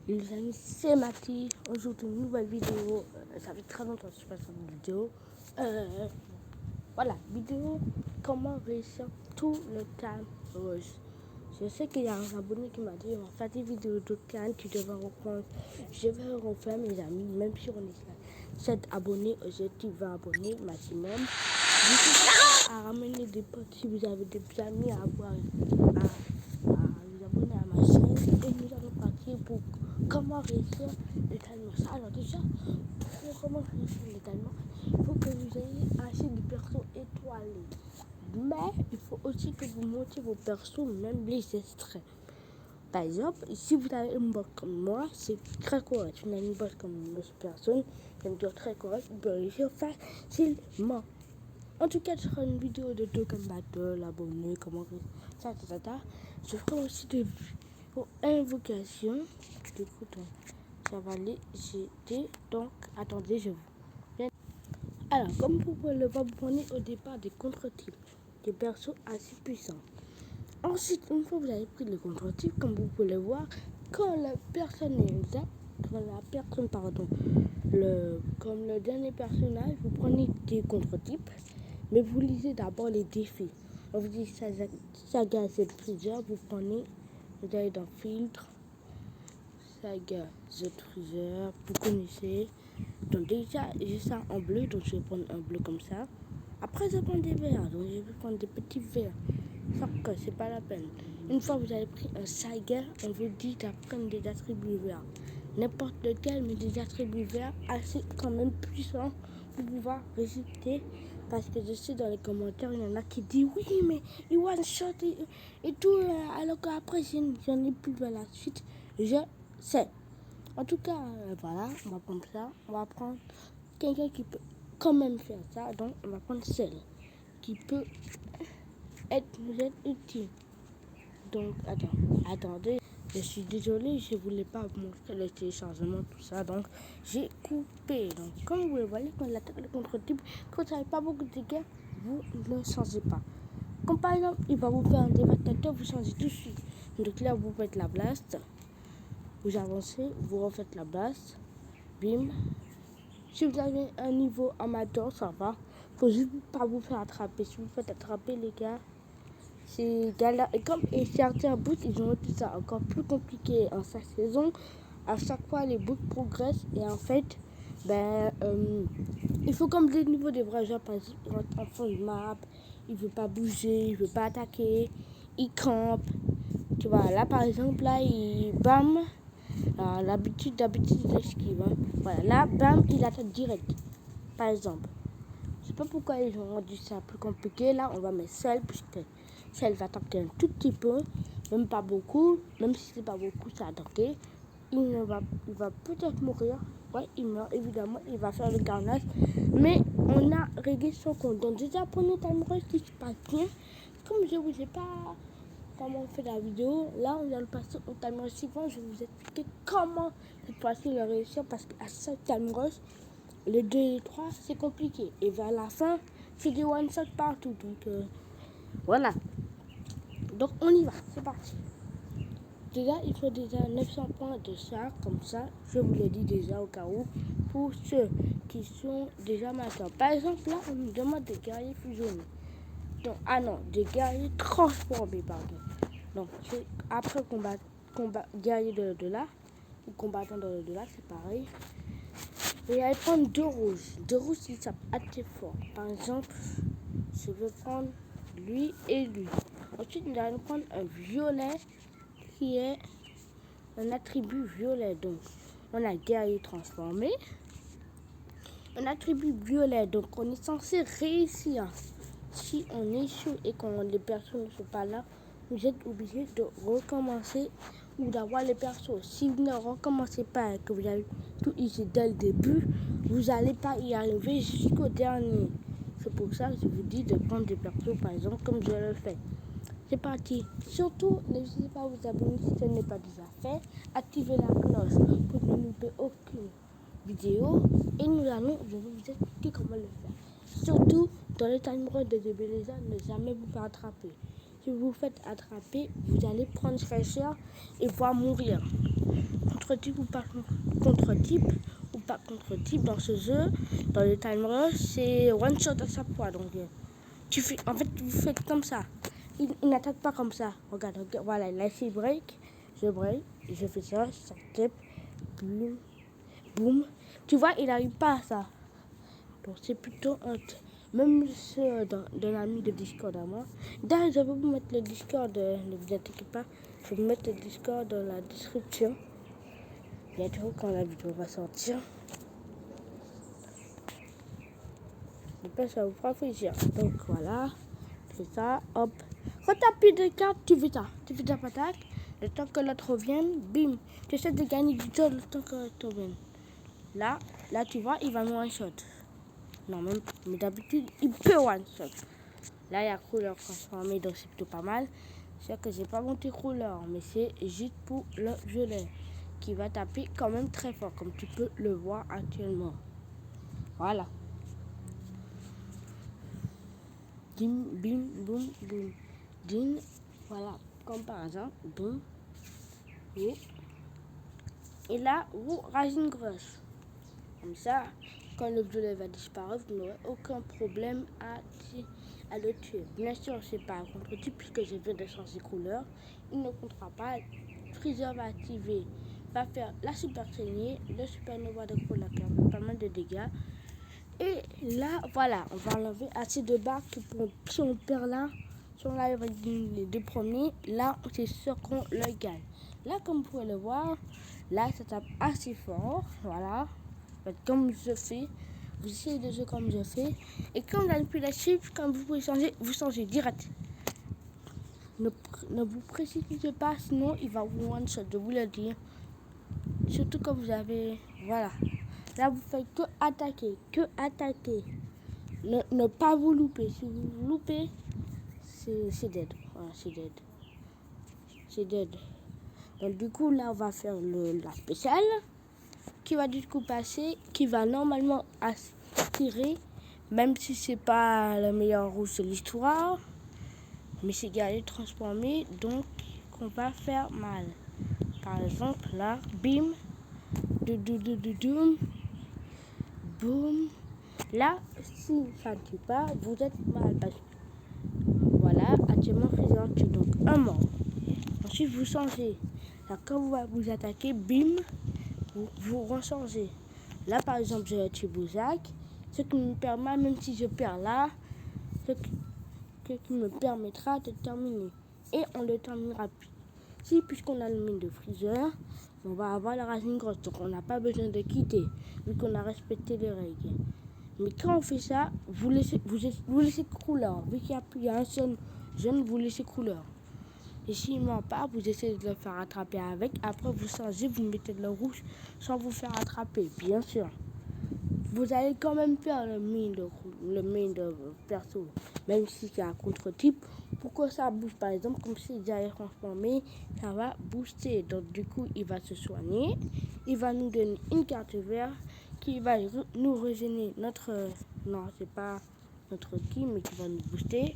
Les amis, c'est Mati. Aujourd'hui, une nouvelle vidéo. Ça fait très longtemps que je passe une vidéo. Voilà, vidéo comment réussir tout le time rush. Je sais qu'il y a un abonné qui m'a dit on va faire des vidéos de canne, tu devrais reprendre. Je vais refaire mes amis, même si on est 7 abonnés, j'ai 20 abonnés maximum. N'hésitez pas à ramener des potes si vous avez des amis à avoir, à vous abonner à ma chaîne. Et nous allons partir pour comment réussir le timer. Alors déjà, pour comment réussir le timer, il faut que vous ayez assez de persos étoilés. Mais il faut aussi que vous montiez vos persos, même les extraits. Par exemple, si vous avez une box comme moi, c'est très correct. Vous avez une box comme une autre personne, c'est une très correct, vous pouvez réussir facilement. En tout cas, je ferai une vidéo de token battle, abonnés, comment ça. Je ferai aussi des invocations. Du coup, ça va les jeter. Donc, attendez, je vous viens. Alors, comme vous pouvez le voir, vous prenez au départ des contre-types, des persos assez puissants. Ensuite, une fois que vous avez pris le contre-type, comme vous pouvez le voir, comme le dernier personnage, vous prenez des contre-types, mais vous lisez d'abord les défis. On vous dit saga Z Freezer, vous prenez, vous allez dans filtre, saga Z Freezer, vous connaissez. Donc déjà, j'ai ça en bleu, donc je vais prendre un bleu comme ça. Après, je prends des verts, donc je vais prendre des petits verts. Sauf que c'est pas la peine. Une fois que vous avez pris un saga, on vous dit d'apprendre des attributs verts. N'importe lequel, mais des attributs verts assez quand même puissants pour pouvoir résister. Parce que je sais dans les commentaires, il y en a qui disent oui, mais il one shot et tout, alors qu'après, j'en ai plus vers la suite. Je sais. En tout cas, voilà, on va prendre ça. On va prendre quelqu'un qui peut quand même faire ça. Donc, on va prendre celle qui peut nous être utile. Donc, attendez, je suis désolée, je voulais pas vous montrer le téléchargement, tout ça, donc j'ai coupé. Donc, comme vous le voyez, quand l'attaque le contre-type, quand vous n'avez pas beaucoup de dégâts, vous ne changez pas. Comme par exemple, il va vous faire un dévastateur, vous changez tout de suite. Donc là, vous faites la blast, vous avancez, vous refaites la blast, bim. Si vous avez un niveau amateur, ça va. Faut juste pas vous faire attraper. Si vous faites attraper, les gars, c'est galère. Et comme certains boots, ils ont rendu ça encore plus compliqué en sa saison. À chaque fois, les boots progressent. Et en fait, il faut comme des niveaux des vrais joueurs. Par exemple, il rentre en fond de map. Il veut pas bouger, il veut pas attaquer. Il campe. Tu vois, là par exemple, là, il bam. D'habitude, il esquive. Hein. Voilà, là, bam, il attaque direct. Par exemple. Je sais pas pourquoi ils ont rendu ça plus compliqué. Là, on va mettre celle, puisque celle va attaquer un tout petit peu, même pas beaucoup. Même si c'est pas beaucoup, ça a attaqué. Il va peut-être mourir. Ouais, il meurt, évidemment. Il va faire le carnage. Mais on a réglé son compte. Donc, déjà, prenez time rush qui se passe bien. Comme je vous ai pas comment on fait la vidéo, là, on va le passer au time rush suivant. Je vais vous expliquer comment cette fois-ci le réussir. Parce qu'à chaque time rush, les 2 et 3, c'est compliqué. Et vers la fin, c'est des one-shot partout. Donc, voilà. Donc, on y va. C'est parti. Déjà, il faut déjà 900 points de ça. Comme ça, je vous le dis déjà au cas où. Pour ceux qui sont déjà maintenant. Par exemple, là, on nous demande des guerriers fusionnés. Donc, des guerriers transformés, pardon. Donc, après combat guerrier de l'au-delà, ou combattant de l'au-delà, c'est pareil. Et allez prendre 2 rouges. 2 rouges, ils sont assez forts. Par exemple, je vais prendre lui et lui. Ensuite, nous allons prendre un violet qui est un attribut violet. Donc, on a guerrier transformé. Un attribut violet. Donc, on est censé réussir. Si on échoue et que les personnes ne sont pas là, vous êtes obligé de recommencer ou d'avoir les persos. Si vous ne recommencez pas et que vous avez tout ici dès le début, vous n'allez pas y arriver jusqu'au dernier. C'est pour ça que je vous dis de prendre des persos, par exemple, comme je le fais. C'est parti. Surtout, n'hésitez pas à vous abonner si ce n'est pas déjà fait. Activez la cloche pour ne louper aucune vidéo. Et je vais vous expliquer comment le faire. Surtout, dans les time rush de DBLZ, ne jamais vous faire attraper. Si vous vous faites attraper, vous allez prendre très cher et voir mourir. contre-type ou pas contre-type ou pas contre-type dans ce jeu, dans le time rush, c'est one shot à chaque fois. Donc en fait, vous faites comme ça. Il n'attaque pas comme ça. Regarde, voilà, là il break, je fais ça, tip, boum, boum. Tu vois, il n'arrive pas à ça. Donc c'est plutôt honte. Même ceux dans l'ami de Discord à moi. D'ailleurs, je vais vous mettre le Discord, ne vous inquiétez pas. Je vais vous mettre le Discord dans la description. Bientôt quand la vidéo va sortir. Après, ça vous fera plaisir. Donc voilà, c'est ça, hop. Quand tu n'as plus de cartes, tu fais ça. Tu fais ta patate. Le temps que l'autre revienne, bim. Tu essaies de gagner du temps le temps que l'autre revienne. Là, tu vois, il va me one shot. Non, même, mais d'habitude, il peut one shot. Là, il y a couleur transformée, donc c'est plutôt pas mal. C'est que j'ai pas monté couleur, mais c'est juste pour le violet qui va taper quand même très fort, comme tu peux le voir actuellement. Voilà. Dim, bim, boum, boum. Dim, voilà, comme par exemple, boum. Et là, vous Rising Rush. Comme ça, quand le violet va disparaître, vous n'aurez aucun problème à le tuer. Bien sûr, c'est pas un contre-type puisque je viens de changer couleur. Il ne comptera pas. Freezer va activer, va faire la super saignée, le supernova de couleur qui a pas mal de dégâts. Et là, voilà, on va enlever assez de barres que si on perd là, si on arrive avec les deux premiers, là, c'est sûr qu'on le gagne. Là, comme vous pouvez le voir, là, ça tape assez fort, voilà. Comme je fais, vous essayez de jouer comme je fais. Et comme vous n'avez plus la chiffre, comme vous pouvez changer, vous changez direct. Ne vous précipitez pas, sinon il va vous one shot, je vous le dis. Surtout quand vous avez, voilà. Là, vous faites que attaquer. Ne pas vous louper. Si vous vous loupez, c'est dead. Voilà, c'est dead. Donc du coup, là, on va faire la spéciale qui va du coup passer, qui va normalement tirer, même si c'est pas le meilleur rouge de l'histoire, mais c'est gardé transformé, donc on va faire mal. Par exemple, là, bim, doum, boum. Là, si ça ne tue pas, vous êtes mal. Voilà, actuellement, Freezer tue donc un mort. Ensuite, vous changez. Là, quand vous attaquez, bim, vous rechangez. Là, par exemple, je tue Bouzak. Ce qui me permet, même si je perds là, ce qui me permettra de terminer. Et on le terminera plus. Si, puisqu'on a le mine de Freezer, on va avoir la racine grosse. Donc, on n'a pas besoin de quitter, vu qu'on a respecté les règles. Mais quand on fait ça, vous laissez couleur. Vu qu'il y a un seul jeune, vous laissez couleur. Et s'il ne ment pas, vous essayez de le faire attraper avec. Après, vous changez, vous mettez de le rouge sans vous faire attraper, bien sûr. Vous allez quand même faire le main de perso, même si c'est un contre-type. Pourquoi ça bouge, par exemple, comme si j'allais transformer, ça va booster. Donc, du coup, il va se soigner. Il va nous donner une carte verte qui va nous régénérer notre... non, c'est pas notre ki, mais qui va nous booster.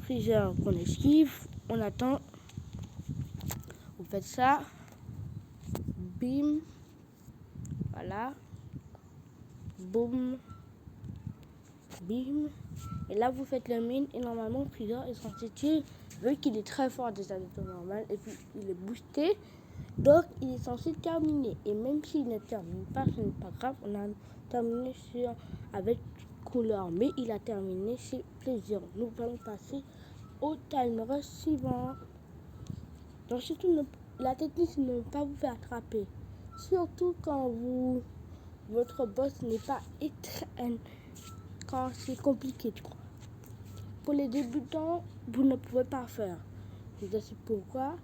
Freezer qu'on esquive. On attend. Vous faites ça. Bim. Voilà. Boum. Bim. Et là, vous faites le mine. Et normalement, Freezer est censé tuer. Vu qu'il est très fort déjà de temps normal. Et puis, il est boosté. Donc, il est censé terminer. Et même s'il ne termine pas, ce n'est pas grave. On a terminé avec couleur. Mais il a terminé, c'est plaisir. Nous allons passer au timer suivant. Donc, surtout, la technique, c'est de ne pas vous faire attraper. Surtout quand votre boss n'est pas quand c'est compliqué, tu crois. Pour les débutants, vous ne pouvez pas faire. C'est pourquoi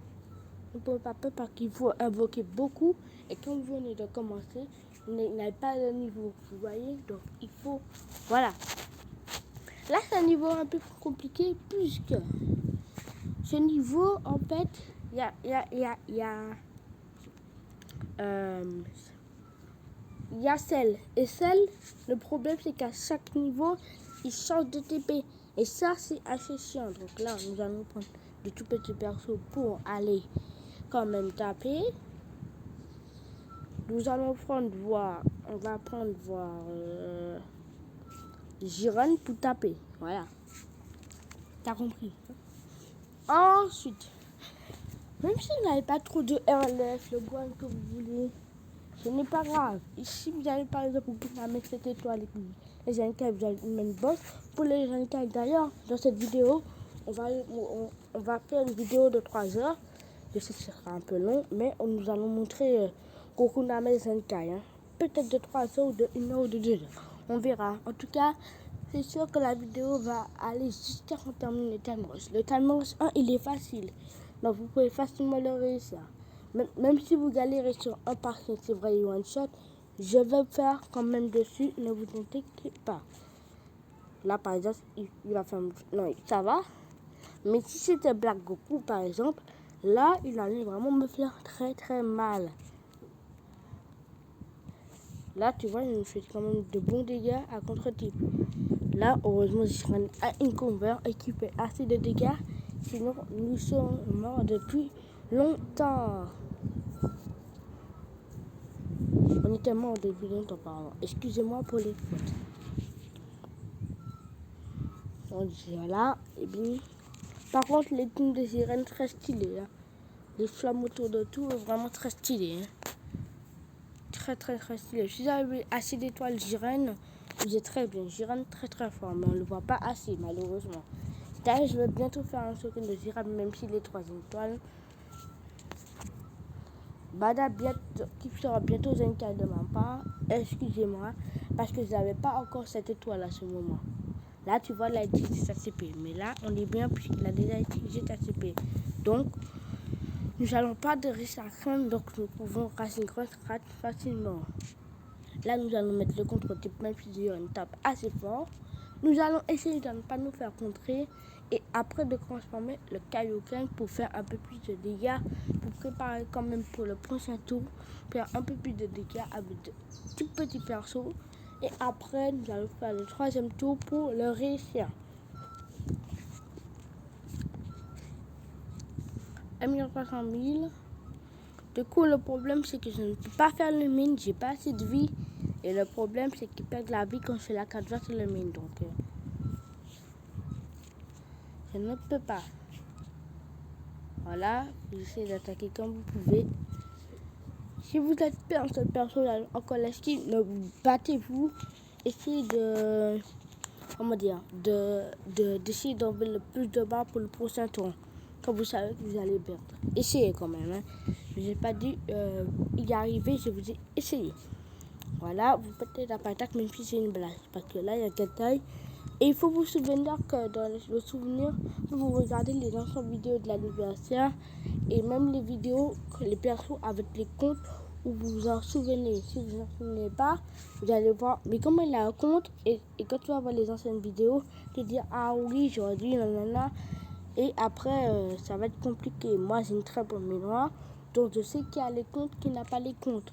vous ne pouvez pas faire parce qu'il faut invoquer beaucoup. Et quand vous venez de commencer, vous n'avez pas le niveau. Vous voyez, donc il faut... Voilà. Là, c'est un niveau un peu plus compliqué puisque ce niveau, en fait, il y a celle. Et celle, le problème, c'est qu'à chaque niveau, il change de TP. Et ça, c'est assez chiant. Donc là, nous allons prendre de tout petits persos pour aller quand même taper. nous allons on va prendre voir Jiren pour taper. Voilà. T'as compris? Ensuite, même si vous n'avez pas trop de RLF, le bois que vous voulez, ce n'est pas grave. Ici, vous allez par exemple, vous pouvez mettre cette étoile et puis les Zenkai, vous allez mettre une bosse. Pour les Zenkai d'ailleurs, dans cette vidéo, on va faire une vidéo de 3 heures. Je sais que ce sera un peu long, mais nous allons montrer Goku Namek Zenkai. Hein. Peut-être de 3 heures ou de 1 heure ou de 2 heures. On verra. En tout cas, c'est sûr que la vidéo va aller jusqu'à qu'on termine le Time Rush. Le Time Rush 1, il est facile. Donc vous pouvez facilement le réussir. Même si vous galérez sur un parking, c'est vrai, one shot, je vais faire quand même dessus, ne vous inquiétez pas. Là, par exemple, il va faire... Non, ça va. Mais si c'était Black Goku, par exemple, là, il allait vraiment me faire très très mal. Là, tu vois, il me fait quand même de bons dégâts à contre-type. Là, heureusement, je suis à une convert et qui fait assez de dégâts. Sinon, nous sommes morts depuis longtemps. On était morts depuis longtemps, pardon. Excusez-moi pour les fautes. On dit voilà, et bien. Par contre, les teams de sirènes très stylés. Hein. Les flammes autour de tout, vraiment très stylé. Hein. Très très très stylé. Si vous avez assez d'étoiles Jiren, vous êtes très bien. Jiren très très fort, mais on ne le voit pas assez malheureusement. D'ailleurs, je vais bientôt faire un token de Jiren, même s'il est 3 étoiles. Bada qui sera bientôt Zenkai de ma part. Excusez-moi, parce que je n'avais pas encore cette étoile à ce moment. Là, tu vois, il a utilisé sa CP. Mais là, on est bien puisqu'il a déjà utilisé sa CP. Donc, nous n'allons pas de risque à craindre, donc nous pouvons Racing Cross facilement. Là, nous allons mettre le contre-type, même si on tape assez fort. Nous allons essayer de ne pas nous faire contrer et après de transformer le Kaioken pour faire un peu plus de dégâts, pour préparer quand même pour le prochain tour, faire un peu plus de dégâts avec de tout petits persos. Et après, nous allons faire le 3e tour pour le réussir. 1 300 000. Du coup, le problème, c'est que je ne peux pas faire le mine, j'ai pas assez de vie. Et le problème, c'est qu'il perd la vie quand je fais la 4 sur le mine. Donc, je ne peux pas. Voilà, vous essayez d'attaquer comme vous pouvez. Si vous êtes un seul personnage encore l'esquive, ne vous battez-vous. Essayez de... Comment dire, d'essayer d'enlever le plus de barres pour le prochain tour. Quand vous savez que vous allez perdre. Essayez quand même. Hein. Je vous ai pas dit y arriver, je vous ai essayé. Voilà, vous pétez la patate même si c'est une blague. Parce que là, il y a quelqu'un. Et il faut vous souvenir que dans le souvenir, vous regardez les anciennes vidéos de l'anniversaire et même les vidéos que les persos avec les comptes où vous vous en souvenez. Si vous ne vous en souvenez pas, vous allez voir, mais comment il a un compte et quand tu vas voir les anciennes vidéos, tu te dis ah oui, j'aurais dû, nanana. Et après, ça va être compliqué. Moi, j'ai une très bonne mémoire, donc je sais qu'il y a les comptes qui n'a pas les comptes.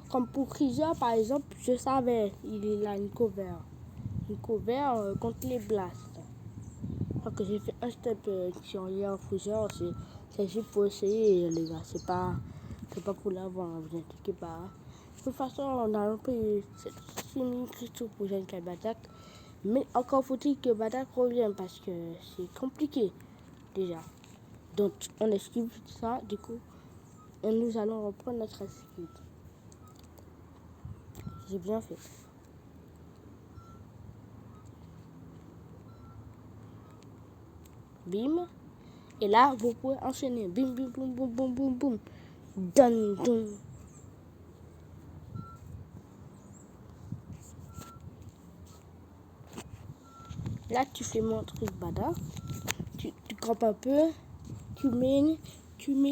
Comme pour Freezer, par exemple, je savais, il a une cover. Une cover contre les blasts. Donc j'ai fait un step sur hier Freezer, c'est juste pour essayer, les gars. C'est pas pour l'avoir, hein, vous inquiétez pas. Hein. De toute façon, on a un peu 6 cristaux pour Zenkai Badak. Mais encore faut-il que Badak revienne parce que c'est compliqué déjà. Donc on esquive ça, du coup, et nous allons reprendre notre esquive. J'ai bien fait. Bim. Et là, vous pouvez enchaîner. Bim, bim, boum, boum, boum, boum, boum. Dun, dun. Là, tu fais mon truc bada. Tu grappes un peu. Tu mets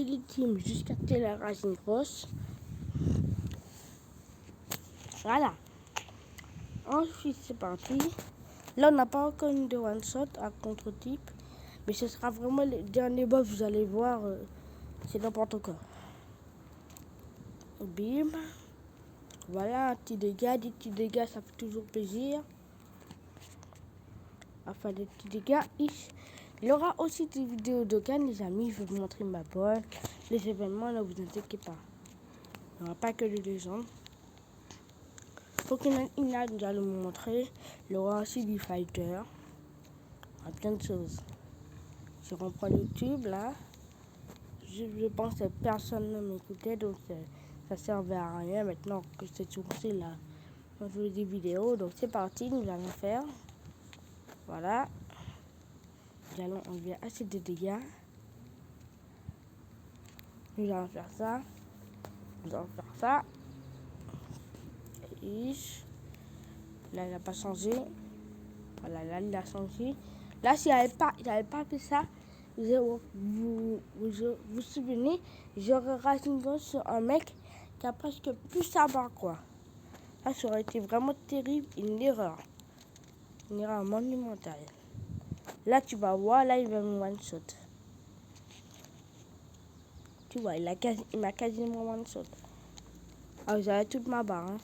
les teams jusqu'à ce que la racine grosse. Voilà. Ensuite, c'est parti. Là, on n'a pas encore une de one shot à contre-type. Mais ce sera vraiment le dernier boss, vous allez voir. C'est n'importe quoi. Bim. Voilà, un petit dégât. Des petits dégâts, ça fait toujours plaisir. Enfin, des petits dégâts. Il y aura aussi des vidéos de Cannes, les amis. Je vais vous montrer ma boîte. Les événements, ne vous inquiétez pas. Il n'y aura pas que des légendes. Pokémon Unite, nous allons vous montrer. Il y aura aussi du fighter. Il y a plein de choses. Je reprends YouTube là. Je pense que personne ne m'écoutait, donc ça servait à rien maintenant que c'est sourcé là. On fait des vidéos, donc c'est parti, nous allons faire. Voilà. Nous allons enlever assez de dégâts. Nous allons faire ça. Nous allons faire ça. Ish. Là, il n'a pas changé. Voilà, là, il a changé. Là, s'il n'avait pas fait ça, vous vous souvenez, j'aurais raté une gosse sur un mec qui a presque plus savoir quoi. Là, ça aurait été vraiment terrible, une erreur monumentale. Là, tu vas voir, là, il va me one-shot. Tu vois, il m'a quasiment one-shot. Ah, j'avais toute ma barre. Hein.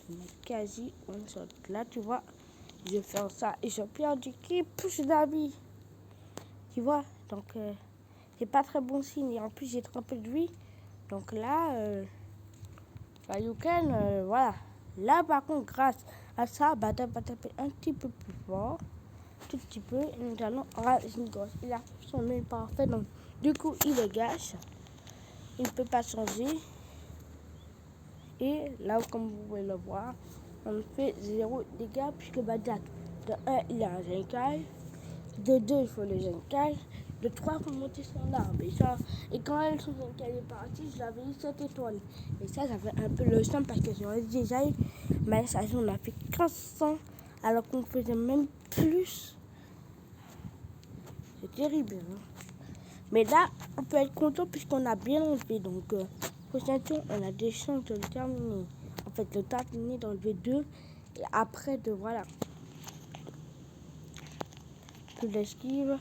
Il m'a quasi one-shot. Là, tu vois, je vais faire ça et je perds du qui plus d'avis. Tu vois, donc c'est pas très bon signe. Et en plus, j'ai trop peu de vie. Donc là, Youken, voilà. Là, par contre, grâce à ça, bah, tu vas taper un petit peu plus fort. Tout petit peu. Et nous allons raser une gosse. Il a son mail parfait. Donc, du coup, il est gâche. Il ne peut pas changer. Et là, comme vous pouvez le voir, on fait 0 dégâts puisque Badak, de 1, il a un Genkai. De 2, il faut le Genkai. De 3, il faut monter son arbre. Et quand elle son Genkai est parti, je l'avais eu 7 étoiles. Et ça fait un peu le seum parce que j'aurais déjà eu ma station, on a fait 1500 alors qu'on faisait même plus. C'est terrible. Hein? Mais là, on peut être content puisqu'on a bien enlevé. Donc, prochain tour, on a des chances de le terminer. En fait, le terminer d'enlever 2. Et après, de voilà. Plus l'esquive.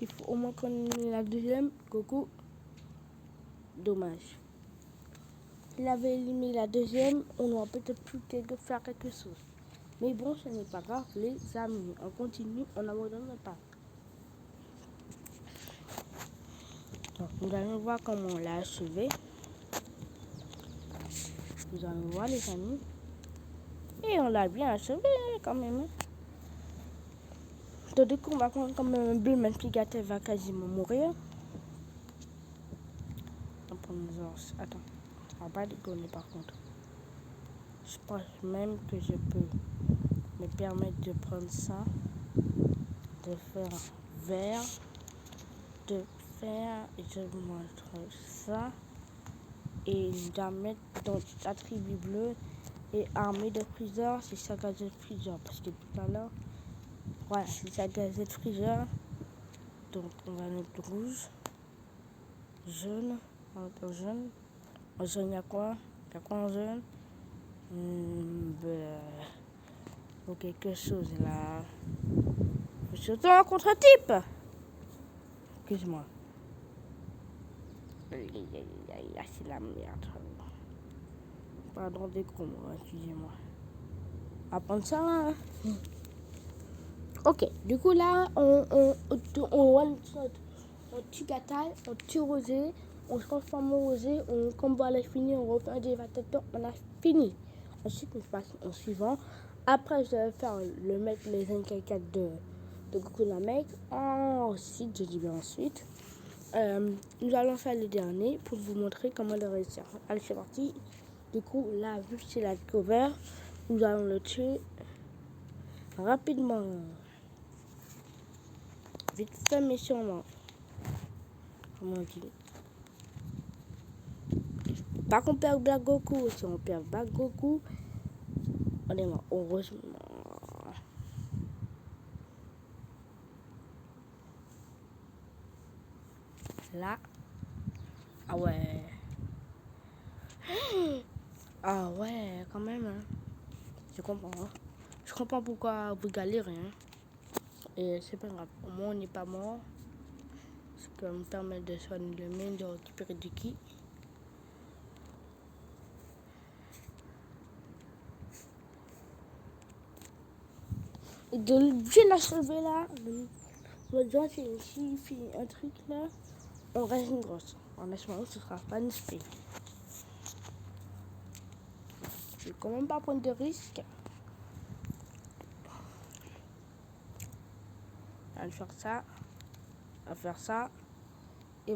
Il faut au moins qu'on ait la deuxième. Goku. Dommage. S'il avait éliminé la deuxième, on aurait peut-être pu faire quelque chose. Mais bon, ce n'est pas grave, les amis. On continue, on n'abandonne pas. Donc, nous allons voir comment on l'a achevé. Vous allez voir les amis. Et on l'a bien achevé quand même. Donc du coup on va prendre comme un bulle, même si Gatel va quasiment mourir. On va prendre attends, on va pas déconner par contre. Je pense même que je peux me permettre de prendre ça. De faire vert. De faire, et je vous montre ça. Et de mettre dans la tribu bleue. Et armée de Freezer, c'est ça Gazette Freezer. Parce que tout à l'heure, voilà, c'est ça Gazette Freezer. Donc on va mettre rouge, jaune, on va mettre jaune. En jaune, il y a quoi? Il y a quoi en jaune? Ou quelque chose là. Surtout un contre-type. Excuse-moi. Là, c'est la merde. Pardon des gros mots, excusez-moi. On va prendre ça. Hein. Ok, du coup là, on one-shot, on tue Gatal, on tue Rosé, on se transforme en Rosé, on combat la fini, on refait un dévastateur, on a fini. Ensuite, nous passons au suivant. Après, je vais faire le mec, les 5-4 de Goku Namek. Ensuite, je dis bien ensuite. Nous allons faire le dernier pour vous montrer comment le réussir. Allez, c'est parti. Du coup, là, vu que c'est la cover, nous allons le tuer rapidement. Vite fait, mais sûrement. Comme on dit. Pas qu'on perd Black Goku. Si on perd Black Goku, on est mort. Heureusement. Là. Ah ouais. Ah ouais, quand même. Hein. Je comprends. Hein. Je comprends pourquoi vous galérez. Hein. Et c'est pas grave. Au moins, on n'est pas mort. Ce qui me permet de soigner le mien, de récupérer du ki. Et de bien achever là. Le doigt, c'est ici, puis un truc là. On reste une grosse. En espérant que ce sera pas une spé. Je vais quand même pas prendre de risques. On va faire ça. On va faire ça. Et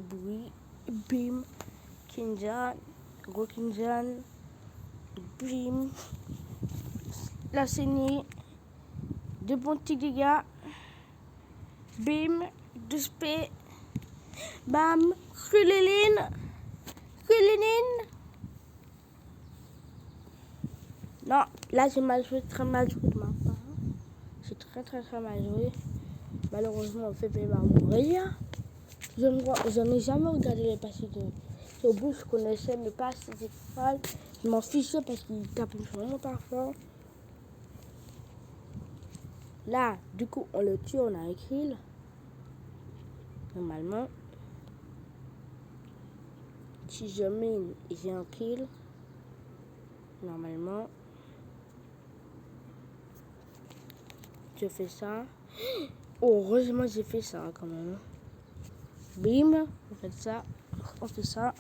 bruit. Bim. Kinjan. Gros Kinjan. Bim. La saignée. Deux bons petits dégâts. Bim. Deux spé. Bam. Ruléline. Ruléline. Non, là j'ai mal joué, très mal joué de ma part. C'est très mal joué. Malheureusement, on fait pas mourir. J'en ai jamais regardé les parties de Sobu, je connaissais, mais pas ces étoiles. Je m'en fichais parce qu'il tape vraiment parfois. Là, du coup, on le tue, on a un kill. Normalement. Si je mine, j'ai un kill. Normalement. Je fais ça. Oh, heureusement, j'ai fait ça quand même. Bim, on fait ça. On fait ça.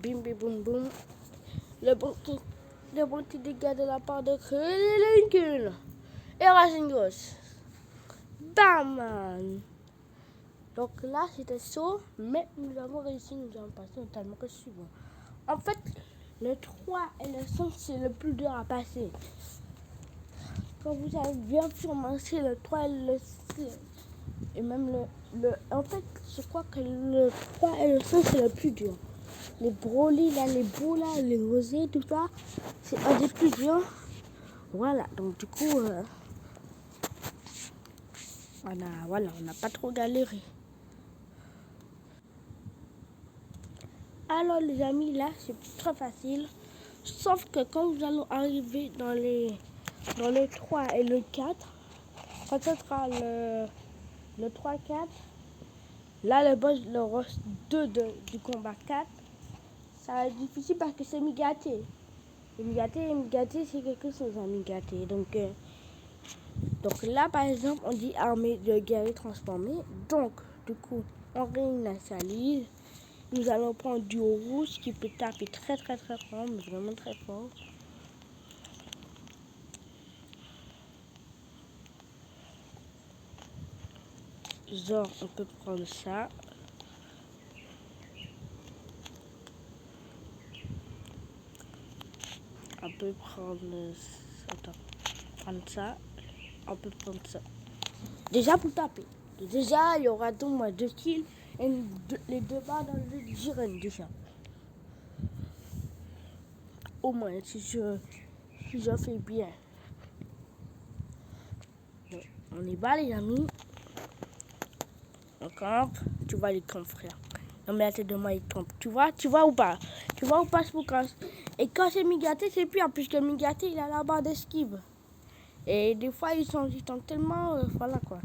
Bim, bim, boum, boum. Le bon petit dégât de la part de Lincoln. Et Racing Ghost. Bam, man. Donc là, c'était chaud, mais nous avons réussi, nous avons passé totalement que suivant. En fait, le 3 et le 5, c'est le plus dur à passer. Quand vous avez bien commencé le 3 et le 6, et même en fait, je crois que le 3 et le 5, c'est le plus dur. Les brolis, là, les beaux, là, les rosés, tout ça, c'est un des plus durs. Voilà, donc du coup, on n'a pas trop galéré. Alors les amis, là c'est très facile. Sauf que quand nous allons arriver dans le 3 et le 4, quand ce sera le 3-4, là le boss, le boss 2 du combat 4, ça va être difficile parce que c'est Migaté. Et Migaté, c'est quelque chose à Migaté. Donc là par exemple, on dit armée de guerriers transformés. Donc du coup, on réinitialise. Nous allons prendre du rouge qui peut taper très fort, mais vraiment très fort. Genre, on peut prendre ça. On peut prendre ça. On peut prendre ça. Déjà pour taper. Déjà, il y aura au moins 2 kills et les 2 barres dans le giron déjà. Au moins, si je fais bien. Bon, on y va les amis. On campe. Tu vois les camps frère. Non mais la tête de moi il campe. Tu vois ou pas? Tu vois ou pas et quand c'est Migaté, c'est pire puisque Migaté il a la barre d'esquive. Et des fois ils sont tellement voilà quoi.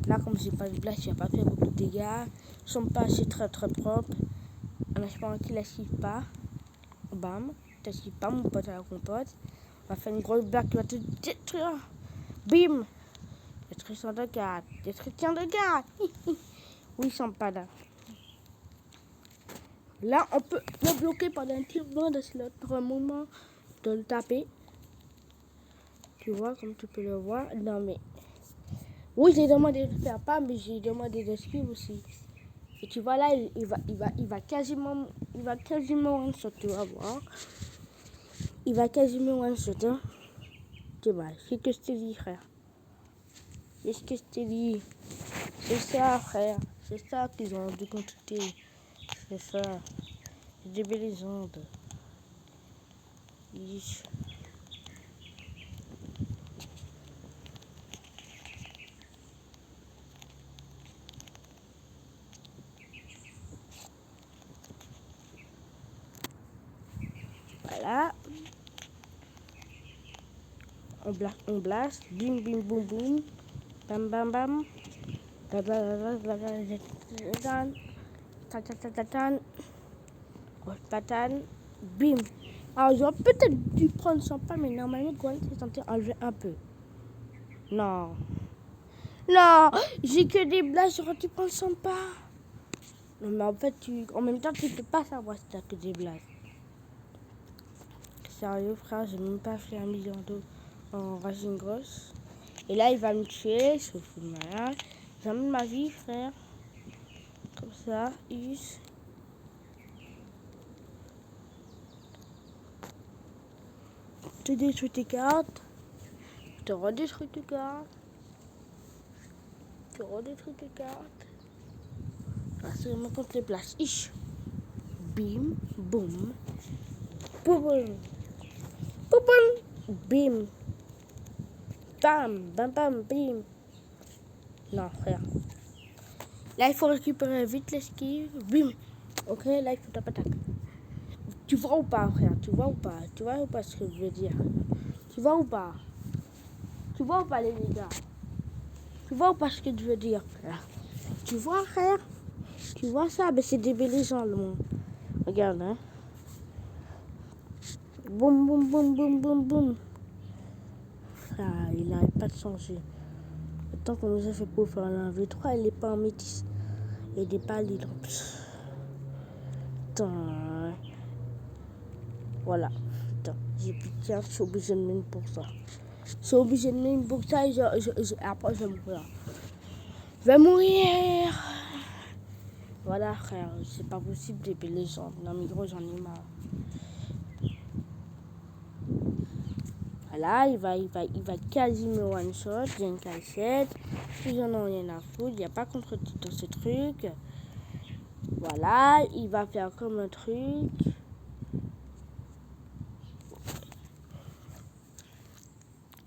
Là comme j'ai pas de blast, il n'a pas fait beaucoup de dégâts. Ils sont pas assez très propres. En espérant qu'il n'esquive pas. Bam. T'esquives pas mon pote à la compote. On va faire une grosse blague qui va te détruire. Bim. Destruction de garde. Destruction de garde. Oui, ils sont pas là. Là, on peut le bloquer pendant un petit moment de notre moment de le taper. Tu vois, comme tu peux le voir. Non, mais... Oui, j'ai demandé de le faire pas, mais j'ai demandé de suivre aussi. Et tu vois, là, il va quasiment one-shot, tu vas voir. Il va quasiment one-shot, hein. Tu vois, c'est ce que je te dis, frère. C'est ce que je te dis. C'est ça, frère. C'est ça qu'ils ont dû consulter. C'est ça. C'est des belles ondes. Voilà. On blast. Bim, bim, boum, boum. Bam, bam, bam. Patane. Bim. Alors, j'aurais peut-être dû prendre son pas, mais normalement, Gwen s'est tenté enlever un peu. Non. Non, j'ai que des blagues, genre tu penses pas. Non, mais en fait, en même temps, tu peux pas savoir si t'as que des blagues. Sérieux, frère, j'ai même pas fait 1 million d'euros en racine grosse. Et là, il va me tuer, je fous de malade. Jamais de ma vie, frère. Comme ça, us. Tu détruis tes cartes. Je te redétruis tes cartes. Je te redétruis tes cartes. Parce que moi, quand les places, ish. Bim, boum. Boum. Boum. Bim. Bam, bam, bam, bim. Non, frère. Là, il faut récupérer vite l'esquive. Bim. Ok, là, il faut taper tac. Tu vois ou pas, frère? Tu vois ou pas? Tu vois ou pas ce que je veux dire? Tu vois ou pas? Tu vois ou pas, les gars? Tu vois ou pas ce que je veux dire, frère? Tu vois, frère? Tu vois ça? Ben, c'est débilisant, le monde. Regarde, hein. Boum, boum, boum, boum, boum, boum. Ah, il n'arrête pas de changer. Le temps qu'on nous a fait pour faire un V3, il n'est pas en métis. Il n'est pas libre. Putain. Voilà. Putain. J'ai pitié, je suis obligé de mine pour ça. Je suis obligé de mine pour ça et après je vais mourir. Je vais mourir. Voilà, frère. C'est pas possible d'épée les gens. Non, mais gros, j'en ai marre. Voilà, il va quasi me one-shot. J'ai une cachette. Ils en ont rien à foutre. Il n'y a pas contre-titre dans ce truc. Voilà, il va faire comme un truc.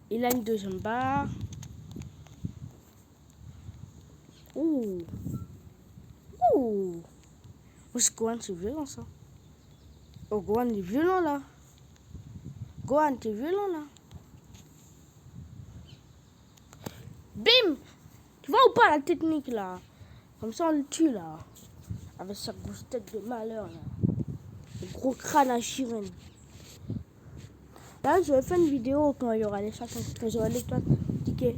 Il a une deuxième barre. Ouh. Ouh. Oh, Gohan, c'est violent ça. Oh, Gohan, il est violent là. Gohan, t'es violent là. Bim. Tu vois ou pas la technique là? Comme ça, on le tue là. Avec sa grosse tête de malheur là. Le gros crâne à Shiren. Là, je vais faire une vidéo quand il y aura les chasseurs. Quand j'aurai les tickets.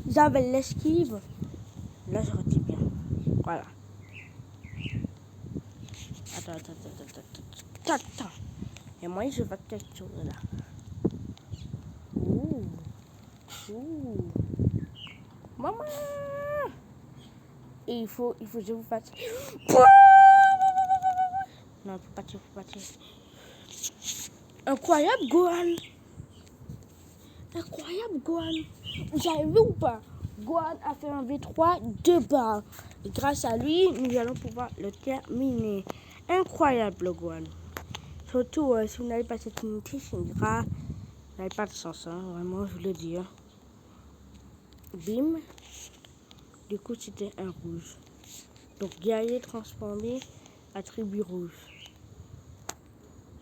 J'avais l'esquive. Là, j'aurais dit bien. Voilà. Attends. Et moi, je vais quelque chose là. Ouh. Maman. Et il faut que je vous fasse. Non, faut pas tirer. Incroyable, Gohan. Vous avez vu ou pas? Gohan a fait un V3 2 barres. Et grâce à lui, nous allons pouvoir le terminer. Incroyable, Gohan. Surtout, si vous n'avez pas cette unité, c'est grave. Vous n'avez pas de sens, hein, vraiment, je vous le dis. Hein. Bim. Du coup, c'était un rouge. Donc, guerrier transformé, attribut rouge.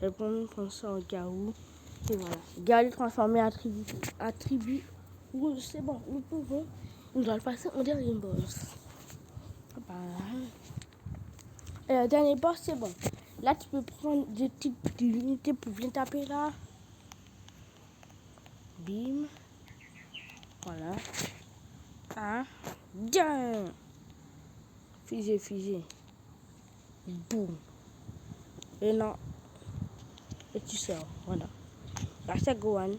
Je vais prendre ça au cas où. Et voilà. Guerrier transformé, attribut rouge. C'est bon, nous pouvons. On doit le passer au dernier boss. Et le dernier boss, c'est bon. Là, tu peux prendre des types d'unités pour venir taper là. Bim. Voilà. Un. Bien. Fusée. Boum. Et non. Et tu sors. Voilà. Grâce à Gohan.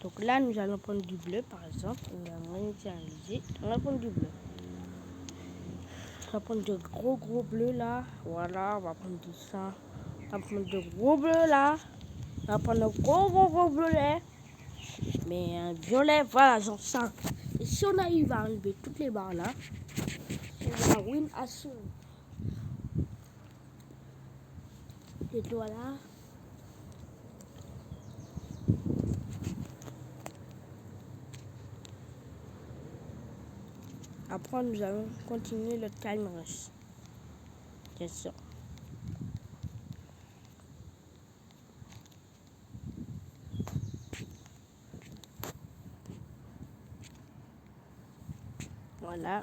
Donc là, nous allons prendre du bleu, par exemple. On va prendre du bleu. On va prendre de gros bleus là. Voilà, on va prendre du sang. On va prendre de gros bleus là. On va prendre de gros bleus. Mais un violet, voilà, genre ça. Et si on arrive à enlever toutes les barres là, on va win assume. Et voilà. Après, nous allons continuer le time rush. Bien sûr. Voilà.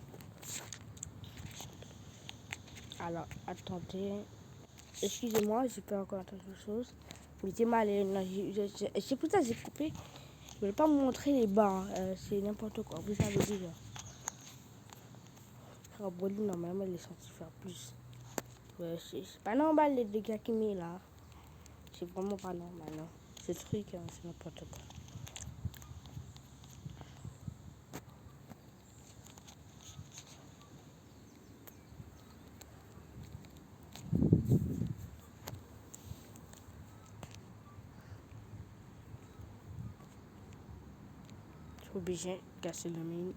Alors, attendez. Excusez-moi, j'ai pas encore quelque chose. Mettez mal. C'est pour ça que j'ai coupé. Je ne vais pas vous montrer les bas. C'est n'importe quoi. Vous savez déjà. Brody, normalement, il est censé faire plus. Ouais, c'est pas normal les dégâts qu'il met là. C'est vraiment pas normal. Non. Ce truc, hein, c'est n'importe quoi. Je suis obligé de casser le mine.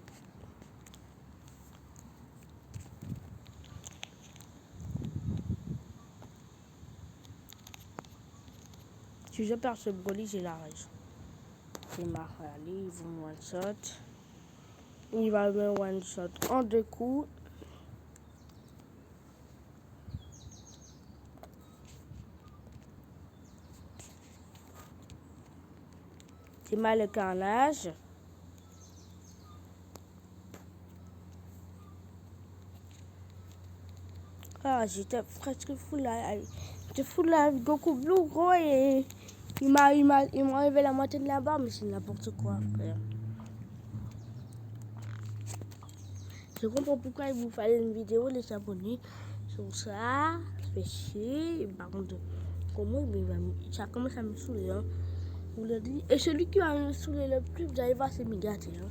Si je perds ce Broly, j'ai la rage. C'est marre. Allez, ils vont one shot. Il va me one shot en 2 coups. C'est mal le carnage. Ah, j'étais presque fou là. J'étais fou là, Goku Blue, gros, et il m'a enlevé la moitié de la barre, mais c'est n'importe quoi, frère. Je comprends pourquoi il vous fallait une vidéo, les abonnés sur ça. Ça fait chier. Par contre, comment ça commence à me saouler, hein. Vous le dites. Et celui qui va me saouler le plus, vous allez voir, c'est Migati. Hein.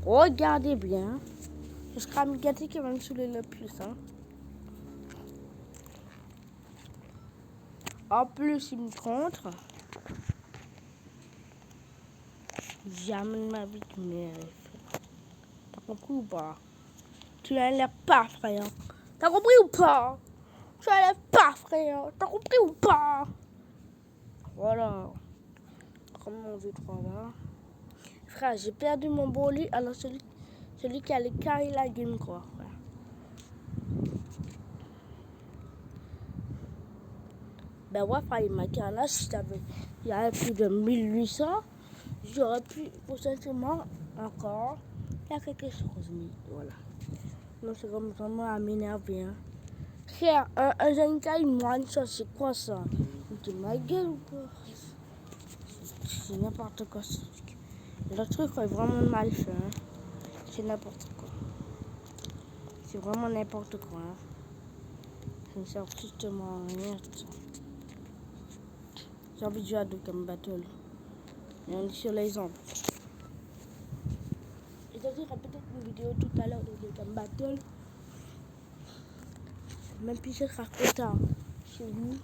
Regardez bien. Ce sera Migati qui va me saouler le plus. Hein. En plus, il me contre. Jamais de ma vie, tu m'énerves. T'as compris ou pas? Tu n'as l'air pas, frère. T'as compris ou pas? Tu n'as l'air pas, frère. T'as compris ou pas? Voilà. Comme on veut 3 là. Frère, j'ai perdu mon Broly. Alors celui qui allait carrer la game, quoi, frère. Ben ouais, frère, il m'a carré. Si il y avait plus de 1800, j'aurais pu potentiellement encore faire quelque chose. Mais voilà. Non, c'est comme vraiment à m'énerver. Hein. Frère, un jeune gars, il m'a dit ça, c'est quoi ça? Il dit ma gueule ou quoi? C'est n'importe quoi ce truc. Le truc est vraiment mal fait. Hein. C'est n'importe quoi. C'est vraiment n'importe quoi. Hein. Ça ne sert strictement à rien. J'ai envie de jouer à Dokkan Battle. Et on est sur les ondes. Et ça sera peut-être une vidéo tout à l'heure de Dokkan Battle. Même si ce sera trop tard chez vous.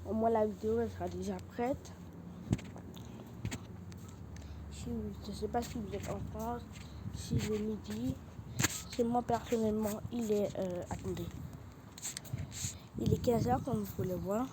Au moins la vidéo elle sera déjà prête. Je ne sais pas si vous êtes en France, si c'est midi. Chez moi personnellement, il est attendez. Il est 15h comme vous pouvez le voir.